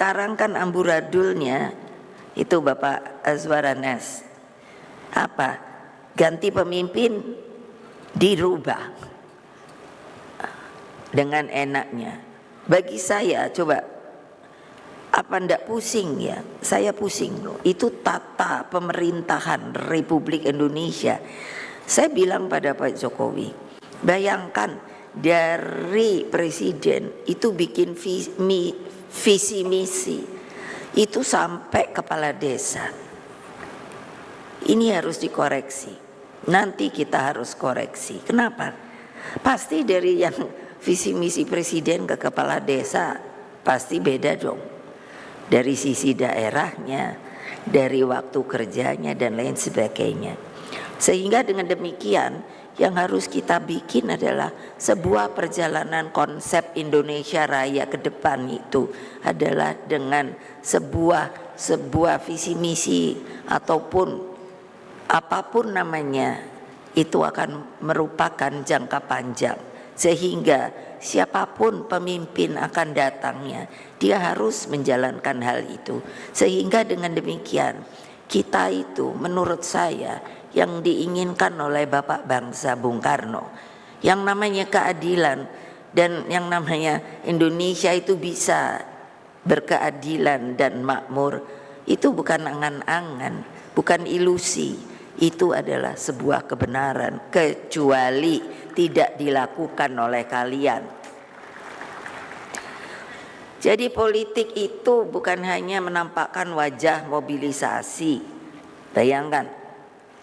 sekarang kan amburadulnya itu Bapak Azwar Anas, apa, ganti pemimpin dirubah dengan enaknya. Bagi saya, coba, apa ndak pusing ya? Saya pusing loh. Itu tata pemerintahan Republik Indonesia. Saya bilang pada Pak Jokowi, bayangkan dari presiden itu bikin visi misi itu sampai kepala desa. Ini harus dikoreksi. Nanti kita harus koreksi. Kenapa? Pasti dari yang visi misi presiden ke kepala desa pasti beda dong. Dari sisi daerahnya, dari waktu kerjanya dan lain sebagainya. Sehingga dengan demikian yang harus kita bikin adalah sebuah perjalanan konsep Indonesia Raya ke depan itu adalah dengan sebuah visi misi ataupun apapun namanya, itu akan merupakan jangka panjang. Sehingga siapapun pemimpin akan datangnya, dia harus menjalankan hal itu. Sehingga dengan demikian kita itu menurut saya yang diinginkan oleh Bapak Bangsa Bung Karno, yang namanya keadilan dan yang namanya Indonesia itu bisa berkeadilan dan makmur, itu bukan angan-angan, bukan ilusi, itu adalah sebuah kebenaran, kecuali tidak dilakukan oleh kalian. Jadi politik itu bukan hanya menampakkan wajah mobilisasi. Bayangkan,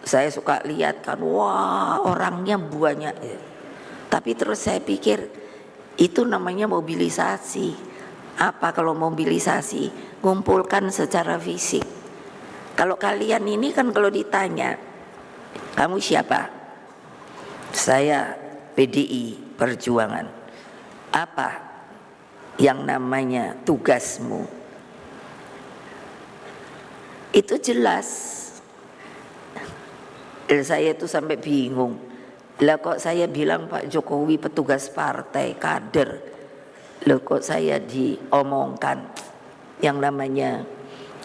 saya suka lihat kan, wah orangnya banyak ya. Tapi terus saya pikir itu namanya mobilisasi. Apa kalau mobilisasi? Ngumpulkan secara fisik. Kalau kalian ini kan kalau ditanya, kamu siapa? Saya PDI Perjuangan. Apa yang namanya tugasmu? Itu jelas. Saya itu sampai bingung. Lah kok saya bilang Pak Jokowi petugas partai, kader. Loh kok saya diomongkan yang namanya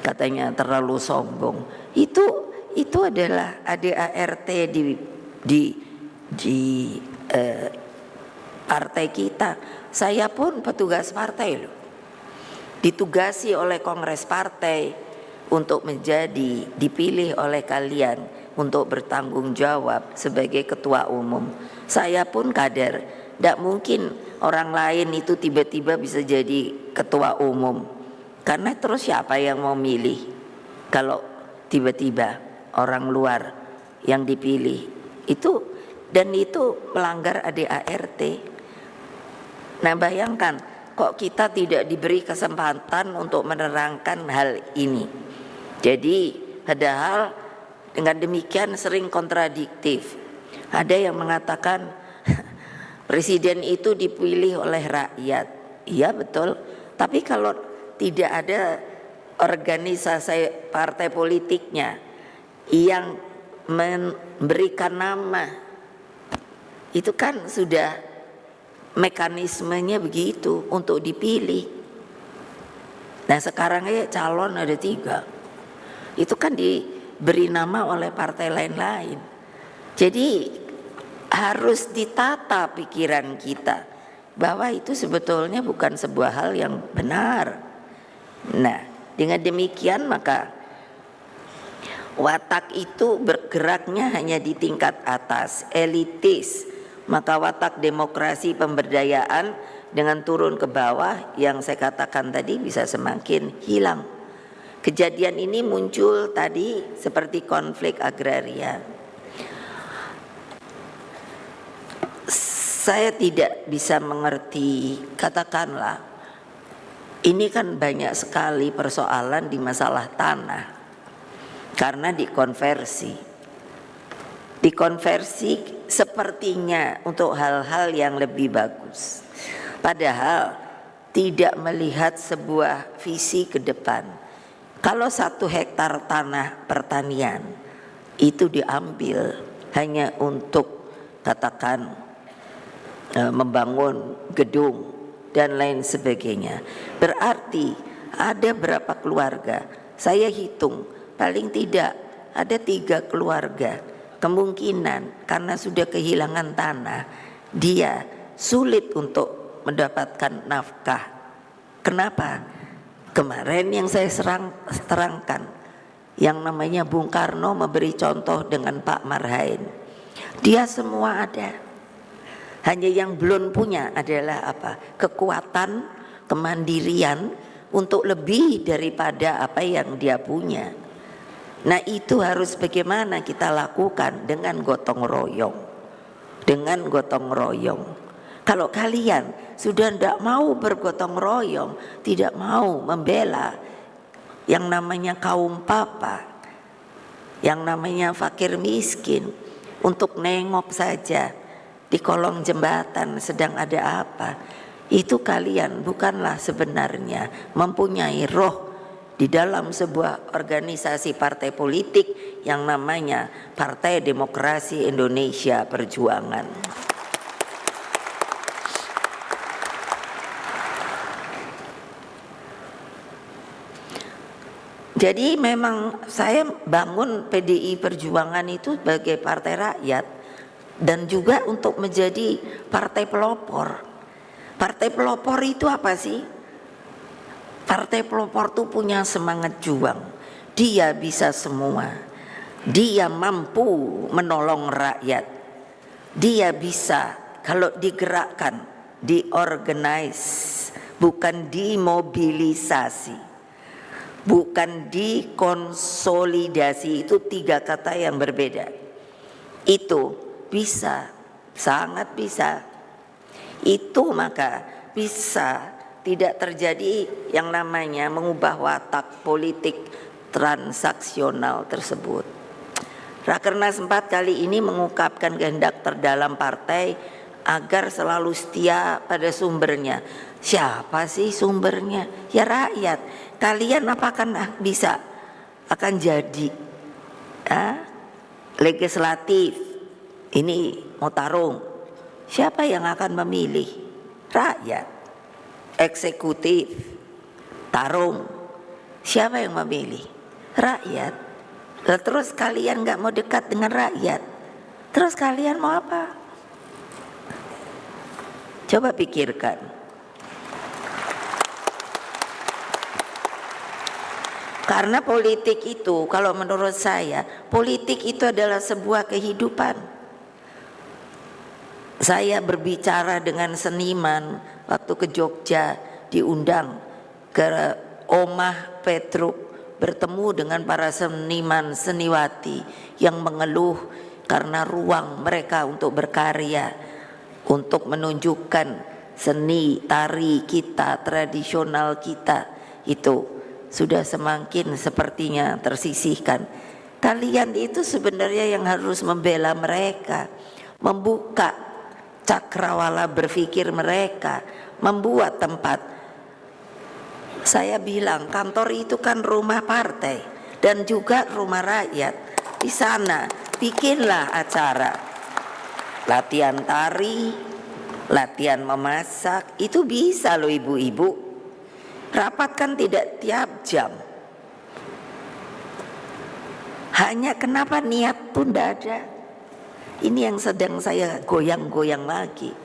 katanya terlalu sombong. Itu adalah ADART di partai kita. Saya pun petugas partai loh. Ditugasi oleh kongres partai untuk menjadi dipilih oleh kalian untuk bertanggung jawab sebagai ketua umum. Saya pun kader. Tidak mungkin orang lain itu tiba-tiba bisa jadi ketua umum. Karena terus siapa yang mau milih kalau tiba-tiba orang luar yang dipilih itu, dan itu melanggar ADART. Nah bayangkan kok kita tidak diberi kesempatan untuk menerangkan hal ini. Jadi padahal dengan demikian sering kontradiktif. Ada yang mengatakan presiden itu dipilih oleh rakyat. Iya betul. Tapi kalau tidak ada organisasi partai politiknya yang memberikan nama, itu kan sudah mekanismenya begitu untuk dipilih. Nah sekarang calon ada 3. Itu kan diberi nama oleh partai lain-lain. Jadi harus ditata pikiran kita bahwa itu sebetulnya bukan sebuah hal yang benar. Nah dengan demikian maka watak itu bergeraknya hanya di tingkat atas, elitis. Maka watak demokrasi pemberdayaan dengan turun ke bawah yang saya katakan tadi bisa semakin hilang. Kejadian ini muncul tadi seperti konflik agraria. Saya tidak bisa mengerti, katakanlah ini kan banyak sekali persoalan di masalah tanah karena dikonversi sepertinya untuk hal-hal yang lebih bagus, padahal tidak melihat sebuah visi ke depan. Kalau 1 hektar tanah pertanian itu diambil hanya untuk katakan membangun gedung dan lain sebagainya, berarti ada berapa keluarga? Saya hitung paling tidak ada 3 keluarga. Kemungkinan karena sudah kehilangan tanah, dia sulit untuk mendapatkan nafkah. Kenapa? Kemarin yang saya terangkan, yang namanya Bung Karno memberi contoh dengan Pak Marhain. Dia semua ada. Hanya yang belum punya adalah apa? Kekuatan, kemandirian untuk lebih daripada apa yang dia punya. Nah, itu harus bagaimana kita lakukan dengan gotong royong. Dengan gotong royong. Kalau kalian sudah tidak mau bergotong royong, tidak mau membela yang namanya kaum papa, yang namanya fakir miskin, untuk nengok saja di kolong jembatan sedang ada apa, itu kalian bukanlah sebenarnya mempunyai roh di dalam sebuah organisasi partai politik yang namanya Partai Demokrasi Indonesia Perjuangan. Jadi memang saya bangun PDI Perjuangan itu sebagai partai rakyat dan juga untuk menjadi partai pelopor. Partai pelopor itu apa sih? Partai pelopor itu punya semangat juang. Dia bisa semua. Dia mampu menolong rakyat. Dia bisa kalau digerakkan, diorganize, bukan dimobilisasi. Bukan dikonsolidasi, itu 3 kata yang berbeda. Itu bisa, sangat bisa. Itu maka bisa tidak terjadi yang namanya mengubah watak politik transaksional tersebut. Rakernas 4 kali ini mengungkapkan kehendak terdalam partai agar selalu setia pada sumbernya. Siapa sih sumbernya? Ya rakyat. Kalian apakah bisa akan jadi legislatif ini mau tarung, siapa yang akan memilih? Rakyat. Eksekutif tarung, siapa yang memilih? Rakyat. Terus kalian gak mau dekat dengan rakyat, terus kalian mau apa? Coba pikirkan. Karena politik itu, kalau menurut saya, politik itu adalah sebuah kehidupan. Saya berbicara dengan seniman waktu ke Jogja, diundang ke Omah Petruk, bertemu dengan para seniman seniwati yang mengeluh karena ruang mereka untuk berkarya, untuk menunjukkan seni tari kita, tradisional kita itu sudah semakin sepertinya tersisihkan. Kalian itu sebenarnya yang harus membela mereka, membuka cakrawala berpikir mereka, membuat tempat. Saya bilang kantor itu kan rumah partai dan juga rumah rakyat. Di sana bikinlah acara latihan tari, latihan memasak, itu bisa loh ibu-ibu. Rapat kan tidak tiap jam. Hanya kenapa niat pun tidak ada. Ini yang sedang saya goyang-goyang lagi.